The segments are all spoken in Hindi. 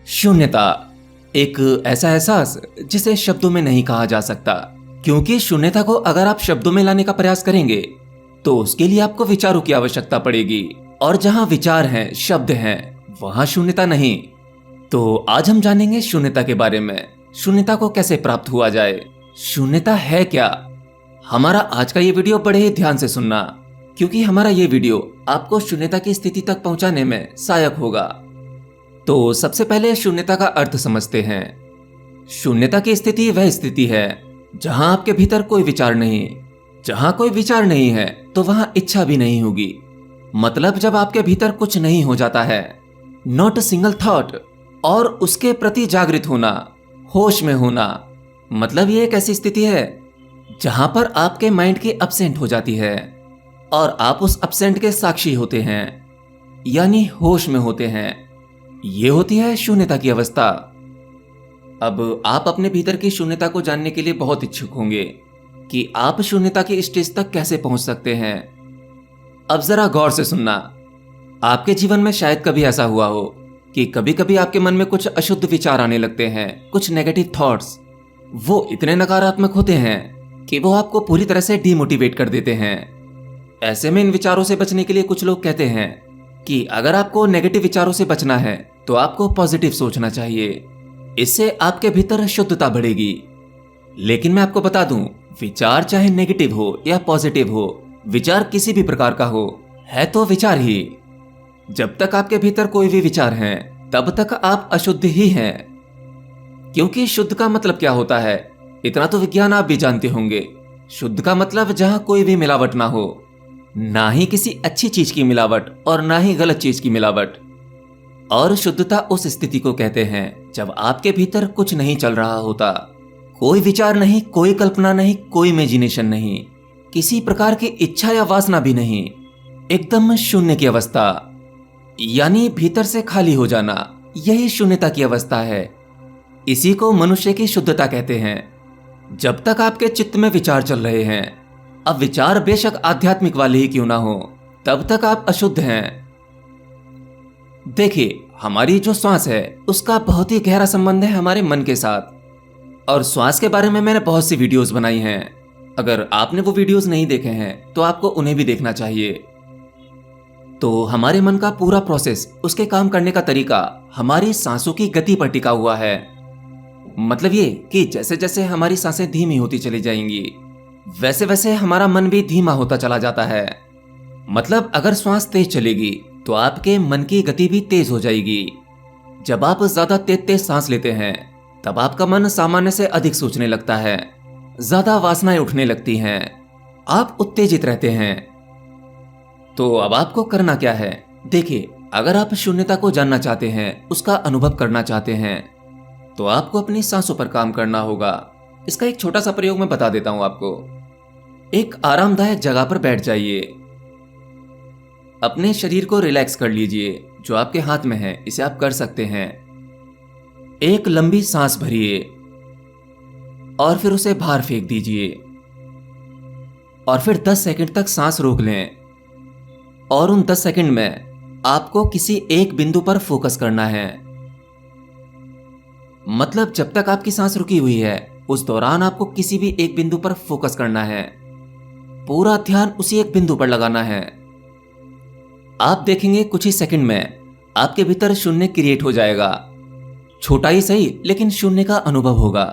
शून्यता एक ऐसा एहसास जिसे शब्दों में नहीं कहा जा सकता, क्योंकि शून्यता को अगर आप शब्दों में लाने का प्रयास करेंगे तो उसके लिए आपको विचारों की आवश्यकता पड़ेगी, और जहां विचार हैं, शब्द हैं, वहां शून्यता नहीं। तो आज हम जानेंगे शून्यता के बारे में, शून्यता को कैसे प्राप्त हुआ जाए, शून्यता है क्या। हमारा आज का ये वीडियो बड़े ही ध्यान से सुनना, क्योंकि हमारा ये वीडियो आपको शून्यता की स्थिति तक पहुंचाने में सहायक होगा। तो सबसे पहले शून्यता का अर्थ समझते हैं। शून्यता की स्थिति वह स्थिति है जहां आपके भीतर कोई विचार नहीं। जहां कोई विचार नहीं है तो वहां इच्छा भी नहीं होगी। मतलब जब आपके भीतर कुछ नहीं हो जाता है, नॉट अ सिंगल थॉट, और उसके प्रति जागृत होना, होश में होना। मतलब ये एक ऐसी स्थिति है जहां पर आपके माइंड की अब्सेंट हो जाती है और आप उस अब्सेंट के साक्षी होते हैं, यानी होश में होते हैं। ये होती है शून्यता की अवस्था। अब आप अपने भीतर की शून्यता को जानने के लिए बहुत इच्छुक होंगे कि आप शून्यता की स्टेज तक कैसे पहुंच सकते हैं। अब जरा गौर से सुनना। आपके जीवन में शायद कभी ऐसा हुआ हो कि कभी कभी आपके मन में कुछ अशुद्ध विचार आने लगते हैं, कुछ नेगेटिव थॉट्स। वो इतने नकारात्मक होते हैं कि वो आपको पूरी तरह से डीमोटिवेट कर देते हैं। ऐसे में इन विचारों से बचने के लिए कुछ लोग कहते हैं कि अगर आपको नेगेटिव विचारों से बचना है तो आपको पॉजिटिव सोचना चाहिए। इससे आपके भीतर शुद्धता बढ़ेगी। लेकिन मैं आपको बता दूं, विचार चाहे नेगेटिव हो या पॉजिटिव हो, विचार किसी भी प्रकार का हो, है तो विचार ही। जब तक आपके भीतर कोई भी विचार हैं, तब तक आप अशुद्ध ही हैं। क्योंकि शुद्ध का मतलब क्या होता है, इतना तो विज्ञान आप भी जानते होंगे। शुद्ध का मतलब जहां कोई भी मिलावट ना हो, ना ही किसी अच्छी चीज की मिलावट और ना ही गलत चीज की मिलावट। और शुद्धता उस स्थिति को कहते हैं जब आपके भीतर कुछ नहीं चल रहा होता, कोई विचार नहीं, कोई कल्पना नहीं, कोई इमेजिनेशन नहीं, किसी प्रकार की इच्छा या वासना भी नहीं, एकदम शून्य की अवस्था, यानी भीतर से खाली हो जाना। यही शून्यता की अवस्था है। इसी को मनुष्य की शुद्धता कहते हैं। जब तक आपके चित्त में विचार चल रहे हैं, अब विचार बेशक आध्यात्मिक वाले ही क्यों ना हो, तब तक आप अशुद्ध हैं। देखिए, हमारी जो श्वास है उसका बहुत ही गहरा संबंध है हमारे मन के साथ। और श्वास के बारे में मैंने बहुत सी वीडियोस बनाई हैं। अगर आपने वो वीडियोस नहीं देखे हैं तो आपको उन्हें भी देखना चाहिए। तो हमारे मन का पूरा प्रोसेस, उसके काम करने का तरीका हमारी सांसों की गति पर टिका हुआ है। मतलब ये कि जैसे जैसे हमारी सांसें धीमी होती चली जाएंगी, वैसे वैसे हमारा मन भी धीमा होता चला जाता है। मतलब अगर श्वास तेज चलेगी तो आपके मन की गति भी तेज हो जाएगी। जब आप ज्यादा तेज तेज सांस लेते हैं तब आपका मन सामान्य से अधिक सोचने लगता है, ज्यादा वासनाएं उठने लगती हैं, आप उत्तेजित रहते हैं। तो अब आपको करना क्या है? देखिए, अगर आप शून्यता को जानना चाहते हैं, उसका अनुभव करना चाहते हैं, तो आपको अपनी सांसों पर काम करना होगा। इसका एक छोटा सा प्रयोग मैं बता देता हूं आपको। एक आरामदायक जगह पर बैठ जाइए। अपने शरीर को रिलैक्स कर लीजिए। जो आपके हाथ में है इसे आप कर सकते हैं। एक लंबी सांस भरिए और फिर उसे बाहर फेंक दीजिए, और फिर 10 सेकंड तक सांस रोक लें। और उन 10 सेकंड में आपको किसी एक बिंदु पर फोकस करना है। मतलब जब तक आपकी सांस रुकी हुई है उस दौरान आपको किसी भी एक बिंदु पर फोकस करना है। पूरा ध्यान उसी एक बिंदु पर लगाना है। आप देखेंगे कुछ ही सेकंड में आपके भीतर शून्य क्रिएट हो जाएगा। छोटा ही सही, लेकिन शून्य का अनुभव होगा।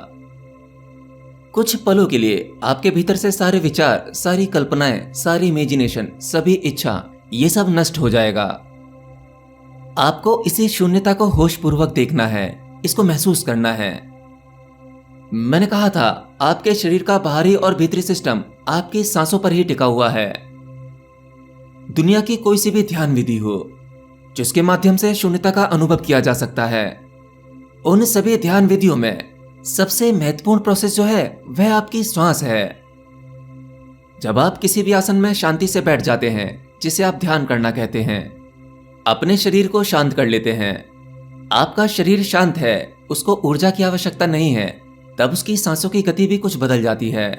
कुछ पलों के लिए आपके भीतर से सारे विचार, सारी कल्पनाएं, सारी इमेजिनेशन, सभी इच्छा, ये सब नष्ट हो जाएगा। आपको इसी शून्यता को होशपूर्वक देखना है, इसको महसूस करना है। मैंने कहा था, आपके शरीर का बाहरी और भीतरी सिस्टम आपकी सांसों पर ही टिका हुआ है। दुनिया की कोई सी भी ध्यान विधि हो जिसके माध्यम से शून्यता का अनुभव किया जा सकता है, उन सभी ध्यान विधियों में सबसे महत्वपूर्ण प्रोसेस जो है वह आपकी श्वास है। जब आप किसी भी आसन में शांति से बैठ जाते हैं, जिसे आप ध्यान करना कहते हैं, अपने शरीर को शांत कर लेते हैं। आपका शरीर शांत है, उसको ऊर्जा की आवश्यकता नहीं है, तब उसकी सांसों की गति भी कुछ बदल जाती है।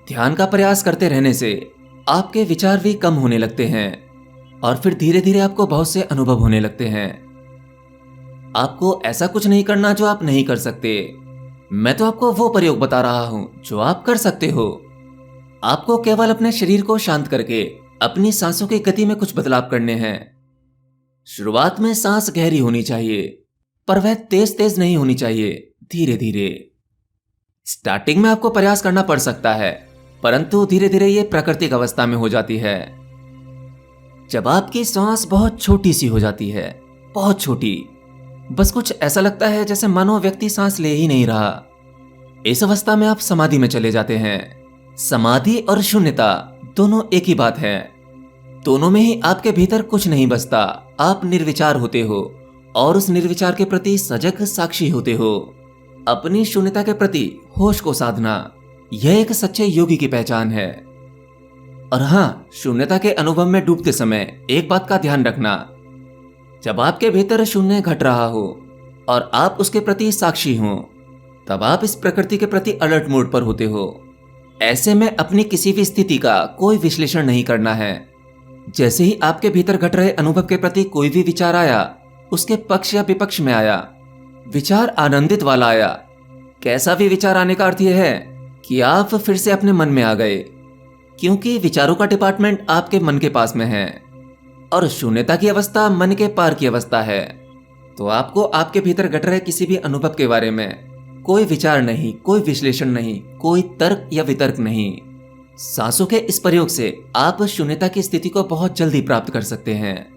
ध्यान का प्रयास करते रहने से आपके विचार भी कम होने लगते हैं और फिर धीरे धीरे आपको बहुत से अनुभव होने लगते हैं। आपको ऐसा कुछ नहीं करना जो आप नहीं कर सकते। मैं तो आपको वो प्रयोग बता रहा हूं जो आप कर सकते हो। आपको केवल अपने शरीर को शांत करके अपनी सांसों की गति में कुछ बदलाव करने हैं। शुरुआत में सांस गहरी होनी चाहिए, पर वह तेज तेज नहीं होनी चाहिए, धीरे धीरे। स्टार्टिंग में आपको प्रयास करना पड़ सकता है, परंतु धीरे धीरे ये प्राकृतिक अवस्था में हो जाती है। जब आपकी सांस बहुत छोटी सी हो जाती है, बहुत छोटी, बस कुछ ऐसा लगता है जैसे मानो व्यक्ति सांस ले ही नहीं रहा, इस अवस्था में आप समाधि में चले जाते हैं। समाधि और शून्यता दोनों एक ही बात है। दोनों में ही आपके भीतर कुछ नहीं बचता, आप निर्विचार होते हो और उस निर्विचार के प्रति सजग साक्षी होते हो। अपनी शून्यता के प्रति होश को साधना, यह एक सच्चे योगी की पहचान है। और हाँ, शून्यता के अनुभव में डूबते समय एक बात का ध्यान रखना, जब आपके भीतर शून्य घट रहा हो और आप उसके प्रति साक्षी हो, तब आप इस प्रकृति के प्रति अलर्ट मोड पर होते हो। ऐसे में अपनी किसी भी स्थिति का कोई विश्लेषण नहीं करना है। जैसे ही आपके भीतर घट रहे अनुभव के प्रति कोई भी विचार आया, उसके पक्ष या विपक्ष में आया, विचार आनंदित वाला आया, कैसा भी विचार आने का अर्थ यह है कि आप फिर से अपने मन में आ गए, क्योंकि विचारों का डिपार्टमेंट आपके मन के पास में है और शून्यता की अवस्था मन के पार की अवस्था है। तो आपको आपके भीतर घट रहे किसी भी अनुभव के बारे में कोई विचार नहीं, कोई विश्लेषण नहीं, कोई तर्क या वितर्क नहीं। सांसों के इस प्रयोग से आप शून्यता की स्थिति को बहुत जल्दी प्राप्त कर सकते हैं।